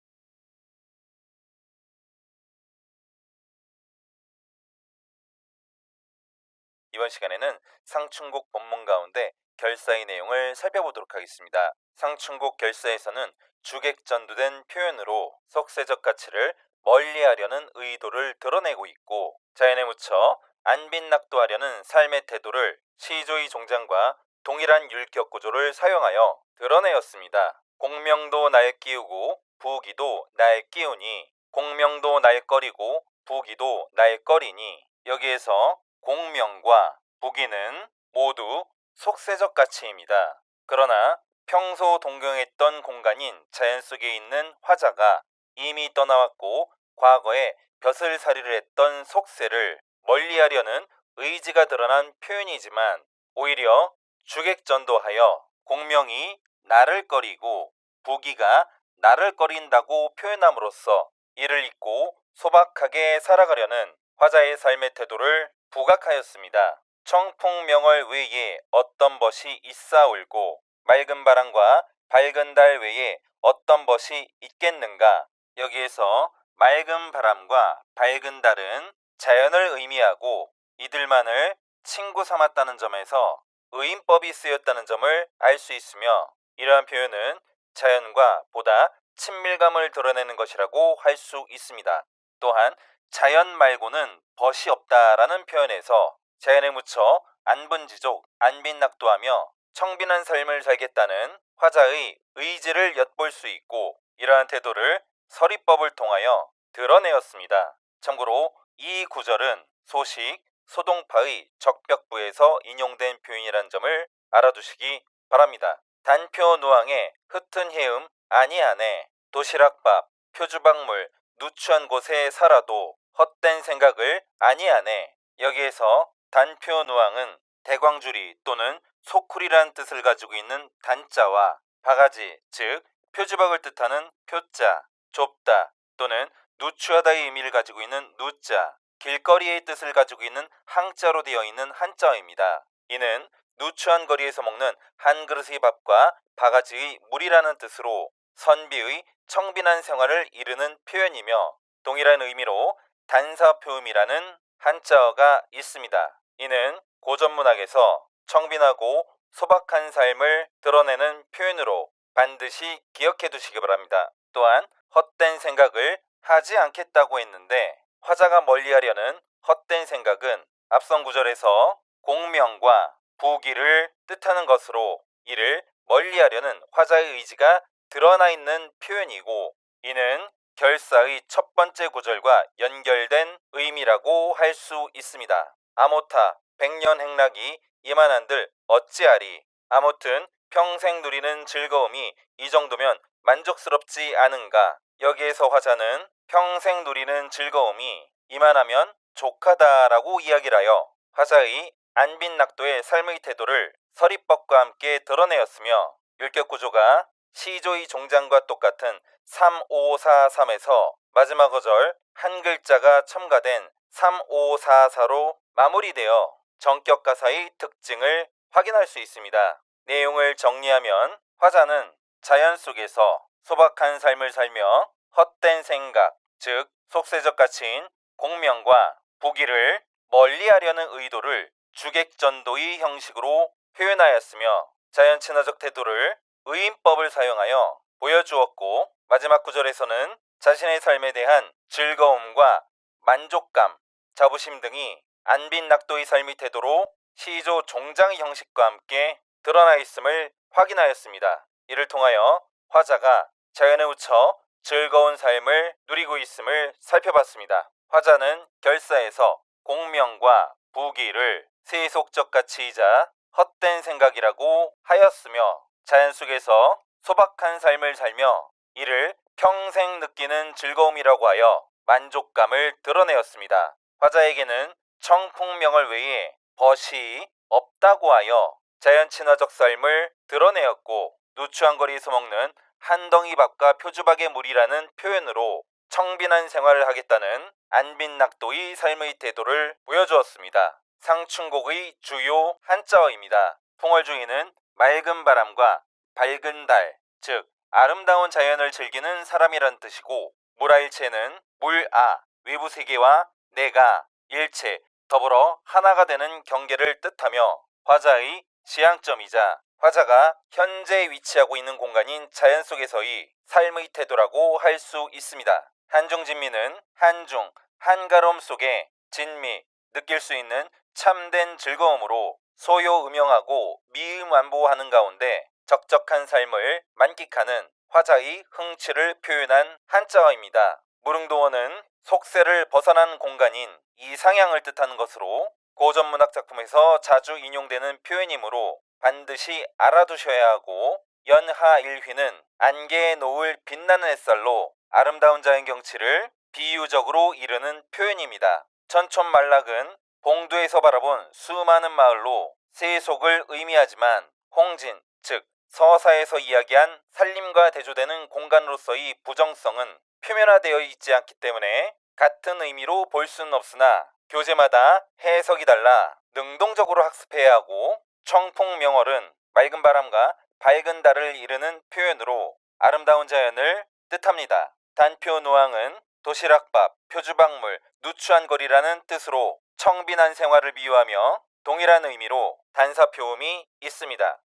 이번 시간에는 상춘곡 본문 가운데 결사의 내용을 살펴보도록 하겠습니다. 상춘곡 결사에서는 주객전도된 표현으로 속세적 가치를 멀리하려는 의도를 드러내고 있고, 자연에 묻혀 안빈낙도하려는 삶의 태도를 시조의 종장과 동일한 율격 구조를 사용하여 드러내었습니다. 공명도 날 끼우고 부기도 날 끼우니 공명도 날 꺼리고 부기도 날 꺼리니 여기에서 공명과 부기는 모두 속세적 가치입니다. 그러나 평소 동경했던 공간인 자연 속에 있는 화자가 이미 떠나왔고 과거에 벼슬살이를 했던 속세를 멀리하려는 의지가 드러난 표현이지만 오히려 주객전도하여 공명이 나를 꺼리고 부기가 나를 꺼린다고 표현함으로써 이를 잊고 소박하게 살아가려는 화자의 삶의 태도를 부각하였습니다. 청풍명월 외에 어떤 벗이 있사올고 맑은 바람과 밝은 달 외에 어떤 벗이 있겠는가. 여기에서 맑은 바람과 밝은 달은 자연을 의미하고 이들만을 친구 삼았다는 점에서 의인법이 쓰였다는 점을 알 수 있으며 이러한 표현은 자연과 보다 친밀감을 드러내는 것이라고 할 수 있습니다. 또한 자연 말고는 벗이 없다라는 표현에서 자연에 묻혀 안분지족, 안빈낙도하며 청빈한 삶을 살겠다는 화자의 의지를 엿볼 수 있고 이러한 태도를 서리법을 통하여 드러내었습니다. 참고로 이 구절은 소식, 소동파의 적벽부에서 인용된 표현이라는 점을 알아두시기 바랍니다. 단표 누항에 흩은 해음 아니하네 도시락밥, 표주박물, 누추한 곳에 살아도 헛된 생각을 아니하네. 여기에서 단표 누항은 대광줄이 또는 소쿨이란 뜻을 가지고 있는 단자와 바가지, 즉 표주박을 뜻하는 표자, 좁다 또는 누추하다의 의미를 가지고 있는 누자, 길거리의 뜻을 가지고 있는 항자로 되어 있는 한자어입니다. 이는 누추한 거리에서 먹는 한 그릇의 밥과 바가지의 물이라는 뜻으로 선비의 청빈한 생활을 이르는 표현이며 동일한 의미로 단사표음이라는 한자어가 있습니다. 이는 고전문학에서 청빈하고 소박한 삶을 드러내는 표현으로 반드시 기억해 두시기 바랍니다. 또한 헛된 생각을 하지 않겠다고 했는데 화자가 멀리하려는 헛된 생각은 앞선 구절에서 공명과 부기를 뜻하는 것으로 이를 멀리하려는 화자의 의지가 드러나 있는 표현이고 이는 결사의 첫 번째 구절과 연결된 의미라고 할 수 있습니다. 아모타 백년행락이 이만한들 어찌하리. 아무튼 평생 누리는 즐거움이 이 정도면 만족스럽지 않은가. 여기에서 화자는 평생 누리는 즐거움이 이만하면 족하다라고 이야기를 하여 화자의 안빈낙도의 삶의 태도를 서리법과 함께 드러내었으며 율격 구조가 시조의 종장과 똑같은 3543에서 마지막 어절 한 글자가 첨가된 3544로 마무리되어 정격 가사의 특징을 확인할 수 있습니다. 내용을 정리하면 화자는 자연 속에서 소박한 삶을 살며 헛된 생각, 즉 속세적 가치인 공명과 부기를 멀리하려는 의도를 주객전도의 형식으로 표현하였으며 자연 친화적 태도를 의인법을 사용하여 보여주었고 마지막 구절에서는 자신의 삶에 대한 즐거움과 만족감, 자부심 등이 안빈낙도의 삶의 태도로 시조 종장의 형식과 함께 드러나 있음을 확인하였습니다. 이를 통하여 화자가 자연에 묻혀 즐거운 삶을 누리고 있음을 살펴봤습니다. 화자는 결사에서 공명과 부기를 세속적 가치이자 헛된 생각이라고 하였으며 자연 속에서 소박한 삶을 살며 이를 평생 느끼는 즐거움이라고 하여 만족감을 드러내었습니다. 화자에게는 청풍명월 외에 벗이 없다고 하여 자연 친화적 삶을 드러내었고 누추한 거리에서 먹는 한 덩이 밥과 표주박의 물이라는 표현으로 청빈한 생활을 하겠다는 안빈낙도의 삶의 태도를 보여주었습니다. 상춘곡의 주요 한자어입니다. 풍월주의는 맑은 바람과 밝은 달, 즉 아름다운 자연을 즐기는 사람이란 뜻이고 물아일체는 물아, 외부 세계와 내가, 일체, 더불어 하나가 되는 경계를 뜻하며 화자의 지향점이자 화자가 현재 위치하고 있는 공간인 자연 속에서의 삶의 태도라고 할 수 있습니다. 한중진미는 한중, 한가로움 속에 진미, 느낄 수 있는 참된 즐거움으로 소요 음영하고 미음 완보하는 가운데 적적한 삶을 만끽하는 화자의 흥취를 표현한 한자어입니다. 무릉도어는 속세를 벗어난 공간인 이상향을 뜻하는 것으로 고전문학 작품에서 자주 인용되는 표현이므로 반드시 알아두셔야 하고, 연하일휘는 안개에 놓을 빛나는 햇살로 아름다운 자연 경치를 비유적으로 이르는 표현입니다. 천촌말락은 봉두에서 바라본 수많은 마을로 세속을 의미하지만 홍진, 즉 서사에서 이야기한 산림과 대조되는 공간으로서의 부정성은 표면화되어 있지 않기 때문에 같은 의미로 볼 수는 없으나 교재마다 해석이 달라 능동적으로 학습해야 하고, 청풍명월은 맑은 바람과 밝은 달을 이르는 표현으로 아름다운 자연을 뜻합니다. 단표노항은 도시락밥, 표주박물, 누추한 거리라는 뜻으로 청빈한 생활을 비유하며 동일한 의미로 단사표음이 있습니다.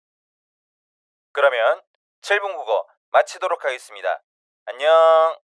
그러면 7분 국어 마치도록 하겠습니다. 안녕.